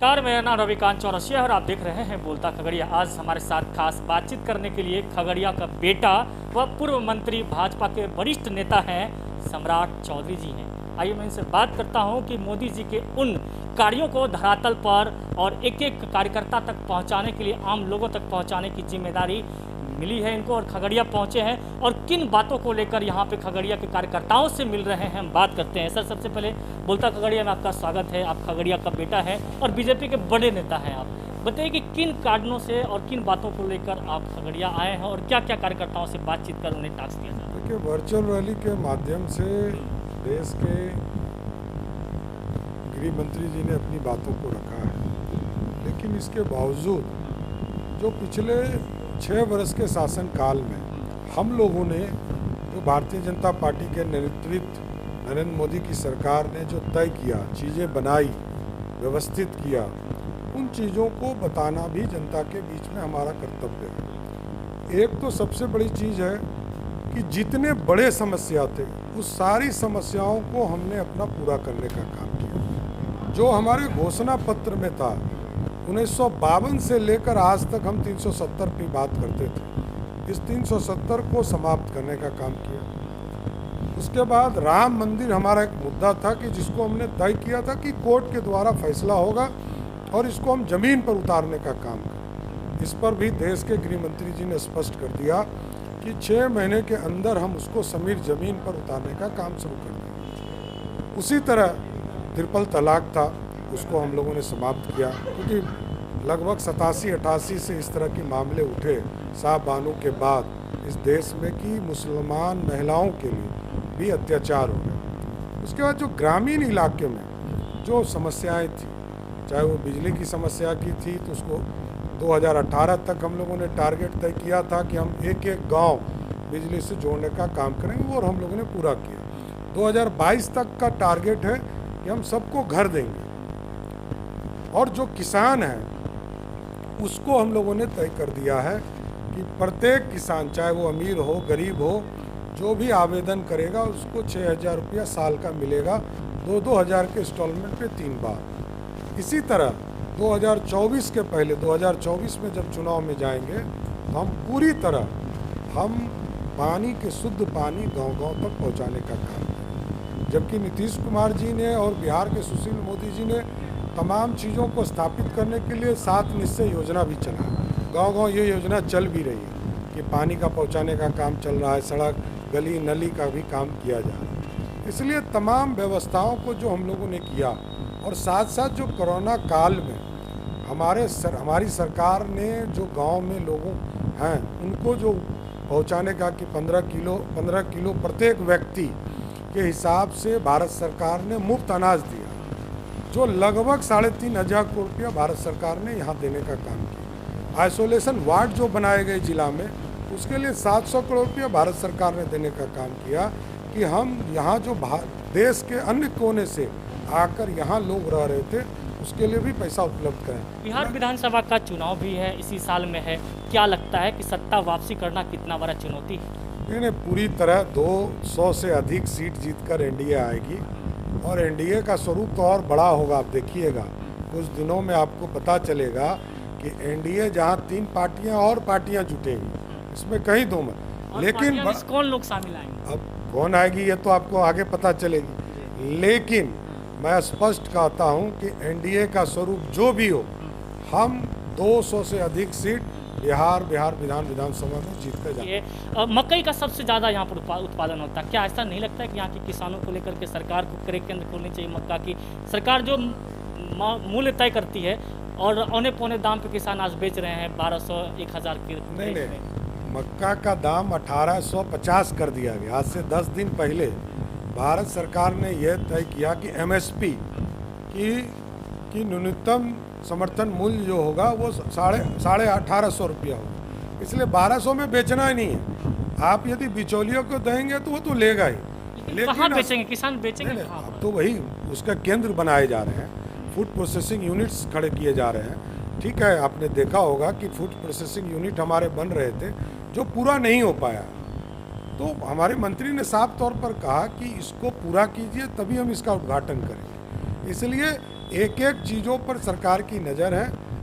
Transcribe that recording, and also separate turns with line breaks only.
नमस्कार, मेरा नाम रविकांत चौरसिया है और आप देख रहे हैं बोलता खगड़िया। आज हमारे साथ खास बातचीत करने के लिए खगड़िया का बेटा व पूर्व मंत्री भाजपा के वरिष्ठ नेता हैं सम्राट चौधरी जी हैं। आइए मैं इनसे बात करता हूं कि मोदी जी के उन कार्यों को धरातल पर और एक एक कार्यकर्ता तक पहुंचाने के लिए, आम लोगों तक पहुंचाने की जिम्मेदारी मिली है इनको और खगड़िया पहुंचे हैं और किन बातों को लेकर यहाँ पे खगड़िया के कार्यकर्ताओं से मिल रहे हैं, हम बात करते हैं। सर, सबसे पहले बोलता खगड़िया में आपका स्वागत है। आप खगड़िया का बेटा है और बीजेपी के बड़े नेता हैं। आप बताइए कि किन कारणों से और किन बातों को लेकर आप खगड़िया आए हैं और क्या क्या कार्यकर्ताओं से बातचीत कर उन्हें टास्क दिया जाए?
देखिए, वर्चुअल रैली के माध्यम से देश के गृह मंत्री जी ने अपनी बातों को रखा है, लेकिन इसके बावजूद जो पिछले 6 वर्ष के शासनकाल में हम लोगों ने, जो भारतीय जनता पार्टी के नेतृत्व नरेंद्र मोदी की सरकार ने जो तय किया, चीज़ें बनाई, व्यवस्थित किया, उन चीज़ों को बताना भी जनता के बीच में हमारा कर्तव्य है। एक तो सबसे बड़ी चीज़ है कि जितने बड़े समस्या थे उस सारी समस्याओं को हमने अपना पूरा करने का काम किया। जो हमारे घोषणा पत्र में था, 1952 से लेकर आज तक हम 370 की बात करते थे, इस 370 को समाप्त करने का काम किया। उसके बाद राम मंदिर हमारा एक मुद्दा था कि जिसको हमने तय किया था कि कोर्ट के द्वारा फैसला होगा और इसको हम जमीन पर उतारने का काम करें। इस पर भी देश के गृह मंत्री जी ने स्पष्ट कर दिया कि 6 महीने के अंदर हम उसको समीर जमीन पर उतारने का काम शुरू कर देंगे। उसी तरह ट्रिपल तलाक था, उसको हम लोगों ने समाप्त किया, क्योंकि लगभग 87-88 से इस तरह के मामले उठे साहब बानू के बाद इस देश में कि मुसलमान महिलाओं के लिए भी अत्याचार हो गए। उसके बाद जो ग्रामीण इलाके में जो समस्याएं थी, चाहे वो बिजली की समस्या की थी, तो उसको 2018 तक हम लोगों ने टारगेट तय किया था कि हम एक एक गांव बिजली से जोड़ने का काम करेंगे और हम लोगों ने पूरा किया। 2022 तक का टारगेट है कि हम सबको घर देंगे और जो किसान है उसको हम लोगों ने तय कर दिया है कि प्रत्येक किसान, चाहे वो अमीर हो गरीब हो, जो भी आवेदन करेगा उसको 6,000 रुपया साल का मिलेगा, 2-2 हज़ार के इंस्टॉलमेंट पे 3 बार। इसी तरह 2024 के पहले, 2024 में जब चुनाव में जाएंगे तो हम पूरी तरह हम पानी के शुद्ध पानी गांव-गांव तक पहुंचाने का काम करें। जबकि नीतीश कुमार जी ने और बिहार के सुशील मोदी जी ने तमाम चीज़ों को स्थापित करने के लिए 7 निश्चय योजना भी चला। गांव-गांव ये योजना चल भी रही है कि पानी का पहुंचाने का काम चल रहा है, सड़क गली नली का भी काम किया जा रहा है। इसलिए तमाम व्यवस्थाओं को जो हम लोगों ने किया और साथ साथ जो कोरोना काल में हमारी सरकार ने जो गांव में लोगों हैं उनको जो पहुंचाने का कि 15 किलो प्रत्येक व्यक्ति के हिसाब से भारत सरकार ने मुफ्त अनाज दिया, जो लगभग 3,500 करोड़ रुपया भारत सरकार ने यहाँ देने का काम किया। आइसोलेशन वार्ड जो बनाए गए जिला में, उसके लिए 700 करोड़ रुपया भारत सरकार ने देने का काम किया कि हम यहाँ जो देश के अन्य कोने से आकर यहाँ लोग रह रहे थे उसके लिए भी पैसा उपलब्ध करें।
बिहार विधानसभा का चुनाव भी है, इसी साल में है। क्या लगता है कि सत्ता वापसी करना कितना बड़ा चुनौती है?
नहीं, पूरी तरह 200 से अधिक सीट जीतकर एनडीए आएगी और एनडीए का स्वरूप तो और बड़ा होगा। आप देखिएगा, कुछ दिनों में आपको पता चलेगा कि एनडीए जहां 3 पार्टियां और पार्टियां जुटेंगी, इसमें कहीं दो में, लेकिन
कौन लोग शामिल आएंगे?
अब कौन आएगी ये तो आपको आगे पता चलेगी, लेकिन मैं स्पष्ट कहता हूं कि एनडीए का स्वरूप जो भी हो, हम 200 से अधिक सीट बिहार विधानसभा में जीत कर जाए।
मकई का सबसे ज़्यादा यहाँ पर उत्पादन होता है। क्या ऐसा नहीं लगता है कि यहाँ के किसानों को लेकर के सरकार को क्रय केंद्र खोलने चाहिए? मक्का की सरकार जो मूल्य तय करती है और औने पौने दाम पे किसान आज बेच रहे हैं 1200-1000 के।
नहीं, मक्का का दाम 1850 कर दिया गया। आज से 10 दिन पहले भारत सरकार ने यह तय किया कि एमएसपी की न्यूनतम समर्थन मूल्य जो होगा वो 1850 रुपया होगा, इसलिए 1200 में बेचना ही नहीं है। आप यदि बिचौलियों को देंगे तो वो तो लेगा ही,
लेकिन कहाँ बेचेंगे? किसान बेचेंगे?
अब तो वही उसका केंद्र बनाए जा रहे हैं, फूड प्रोसेसिंग यूनिट्स खड़े किए जा रहे हैं। ठीक है, आपने देखा होगा कि फूड प्रोसेसिंग यूनिट हमारे बन रहे थे जो पूरा नहीं हो पाया, तो हमारे मंत्री ने साफ तौर पर कहा कि इसको पूरा कीजिए तभी हम इसका उद्घाटन करेंगे। इसलिए एक एक चीज़ों पर सरकार की नज़र है